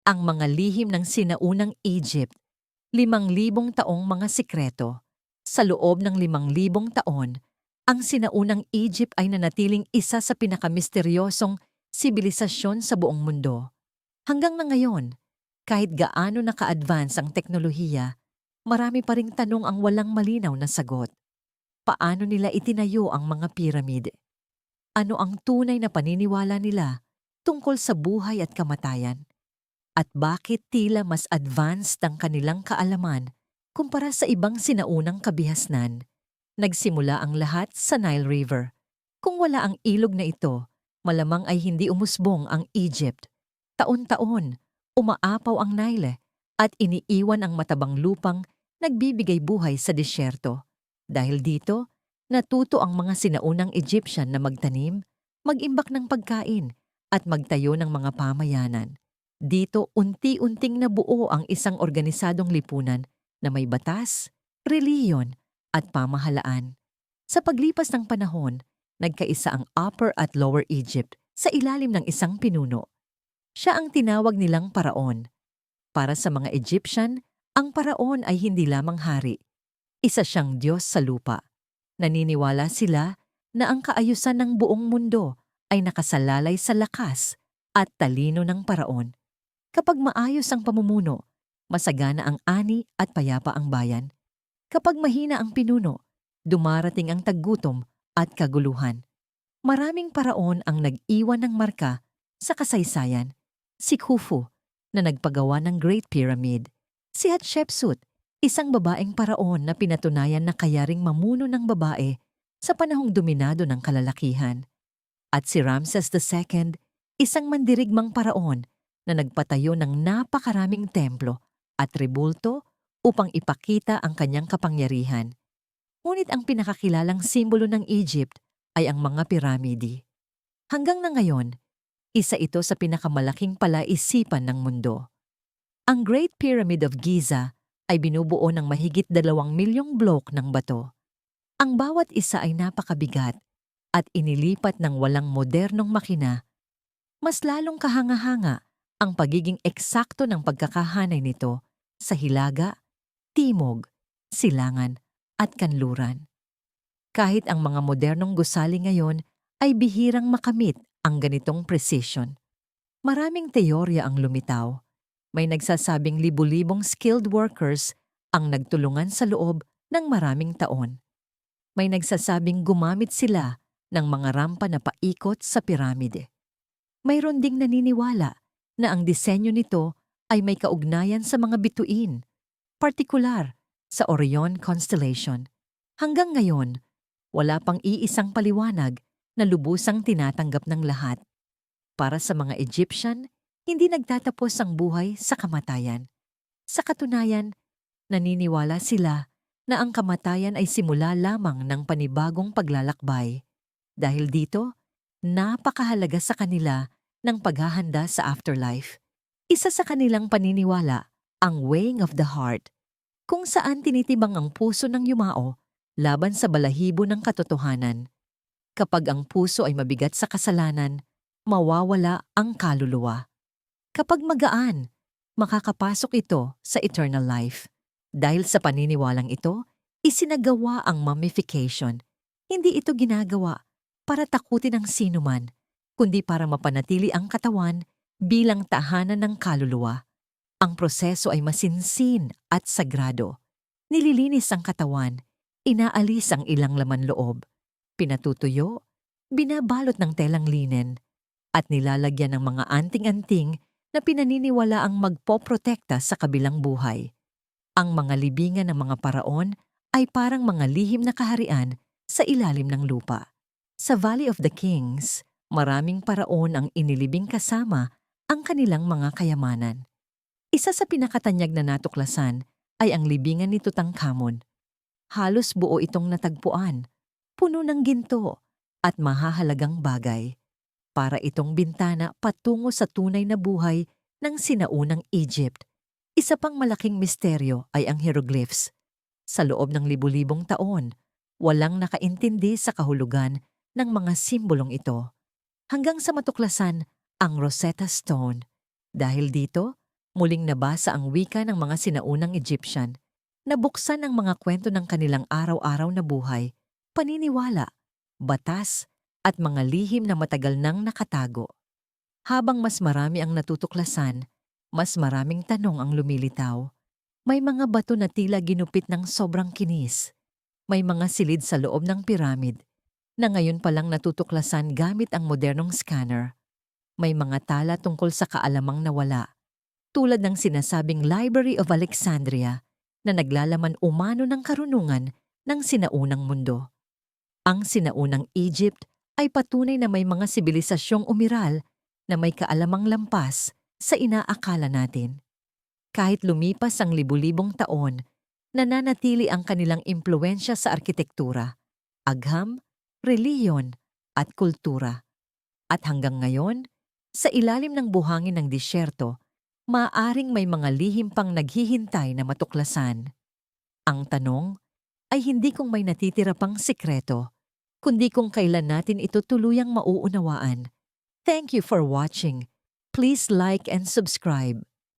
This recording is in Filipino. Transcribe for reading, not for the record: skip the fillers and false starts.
Ang mga lihim ng sinaunang Egypt, 5,000 taong mga sikreto. Sa loob ng 5,000 taon, ang sinaunang Egypt ay nanatiling isa sa pinakamisteryosong sibilisasyon sa buong mundo. Hanggang na ngayon, kahit gaano naka-advance ang teknolohiya, marami pa ring tanong ang walang malinaw na sagot. Paano nila itinayo ang mga piramid? Ano ang tunay na paniniwala nila tungkol sa buhay at kamatayan? At bakit tila mas advanced ang kanilang kaalaman kumpara sa ibang sinaunang kabihasnan? Nagsimula ang lahat sa Nile River. Kung wala ang ilog na ito, malamang ay hindi umusbong ang Egypt. Taon-taon, umaapaw ang Nile at iniiwan ang matabang lupang nagbibigay buhay sa disyerto. Dahil dito, natuto ang mga sinaunang Egyptian na magtanim, mag-imbak ng pagkain, at magtayo ng mga pamayanan. Dito unti-unting nabuo ang isang organisadong lipunan na may batas, reliyon, at pamahalaan. Sa paglipas ng panahon, nagkaisa ang Upper at Lower Egypt sa ilalim ng isang pinuno. Siya ang tinawag nilang paraon. Para sa mga Egyptian, ang paraon ay hindi lamang hari. Isa siyang Diyos sa lupa. Naniniwala sila na ang kaayusan ng buong mundo ay nakasalalay sa lakas at talino ng paraon. Kapag maayos ang pamumuno, masagana ang ani at payapa ang bayan. Kapag mahina ang pinuno, dumarating ang taggutom at kaguluhan. Maraming paraon ang nag-iwan ng marka sa kasaysayan. Si Khufu, na nagpagawa ng Great Pyramid. Si Hatshepsut, isang babaeng paraon na pinatunayan na kayaring mamuno ng babae sa panahong dominado ng kalalakihan. At si Ramses II, isang mandirigmang paraon na nagpatayo ng napakaraming templo at rebulto upang ipakita ang kanyang kapangyarihan. Ngunit ang pinakakilalang simbolo ng Egypt ay ang mga piramide. Hanggang na ngayon, isa ito sa pinakamalaking palaisipan ng mundo. Ang Great Pyramid of Giza ay binubuo ng mahigit 2 milyong blok ng bato. Ang bawat isa ay napakabigat at inilipat ng walang modernong makina. Mas lalong kahanga-hanga ang pagiging eksakto ng pagkakahanay nito sa hilaga, timog, silangan at kanluran. Kahit ang mga modernong gusali ngayon ay bihirang makamit ang ganitong precision. Maraming teorya ang lumitaw. May nagsasabing libu-libong skilled workers ang nagtulungan sa loob ng maraming taon. May nagsasabing gumamit sila ng mga rampa na paikot sa piramide. Mayroon ding naniniwala na ang disenyo nito ay may kaugnayan sa mga bituin, partikular sa Orion Constellation. Hanggang ngayon, wala pang iisang paliwanag na lubusang tinatanggap ng lahat. Para sa mga Egyptian, hindi nagtatapos ang buhay sa kamatayan. Sa katunayan, naniniwala sila na ang kamatayan ay simula lamang ng panibagong paglalakbay. Dahil dito, napakahalaga sa kanila ng paghahanda sa afterlife. Isa sa kanilang paniniwala, ang weighing of the heart, kung saan tinitibang ang puso ng yumao laban sa balahibo ng katotohanan. Kapag ang puso ay mabigat sa kasalanan, mawawala ang kaluluwa. Kapag magaan, makakapasok ito sa eternal life. Dahil sa paniniwalang ito, isinagawa ang mummification. Hindi ito ginagawa para takutin ang sinuman, kundi para mapanatili ang katawan bilang tahanan ng kaluluwa. Ang proseso ay masinsin at sagrado. Nililinis ang katawan, inaalis ang ilang laman loob, pinatutuyo, binabalot ng telang linen, at nilalagyan ng mga anting-anting na pinaniniwala ang magpoprotekta sa kabilang buhay. Ang mga libingan ng mga paraon ay parang mga lihim na kaharian sa ilalim ng lupa. Sa Valley of the Kings, maraming paraon ang inilibing kasama ang kanilang mga kayamanan. Isa sa pinakatanyag na natuklasan ay ang libingan ni Tutankhamun. Halos buo itong natagpuan, puno ng ginto at mahahalagang bagay. Para itong bintana patungo sa tunay na buhay ng sinaunang Egypt. Isa pang malaking misteryo ay ang hieroglyphs. Sa loob ng libu-libong taon, walang nakaintindi sa kahulugan ng mga simbolong ito. Hanggang sa matuklasan ang Rosetta Stone. Dahil dito, Muling nabasa ang wika ng mga sinaunang Egyptian. Nabuksan ang mga kwento ng kanilang araw-araw na buhay, paniniwala, batas, at mga lihim na matagal nang nakatago. Habang mas marami ang natutuklasan, mas maraming tanong ang lumilitaw. May mga bato na tila ginupit ng sobrang kinis. May mga silid sa loob ng piramid na ngayon palang natutuklasan gamit ang modernong scanner. May mga tala tungkol sa kaalamang nawala, tulad ng sinasabing Library of Alexandria na naglalaman umano ng karunungan ng sinaunang mundo. Ang sinaunang Egypt ay patunay na may mga sibilisasyong umiral na may kaalamang lampas sa inaakala natin. Kahit lumipas ang libu-libong taon, nananatili ang kanilang impluensya sa arkitektura, agham, reliyon, at kultura. At hanggang ngayon, sa ilalim ng buhangin ng disyerto, maaaring may mga lihim pang naghihintay na matuklasan. Ang tanong ay hindi kung may natitira pang sikreto, kundi kung kailan natin ito tuluyang mauunawaan. Thank you for watching. Please like and subscribe.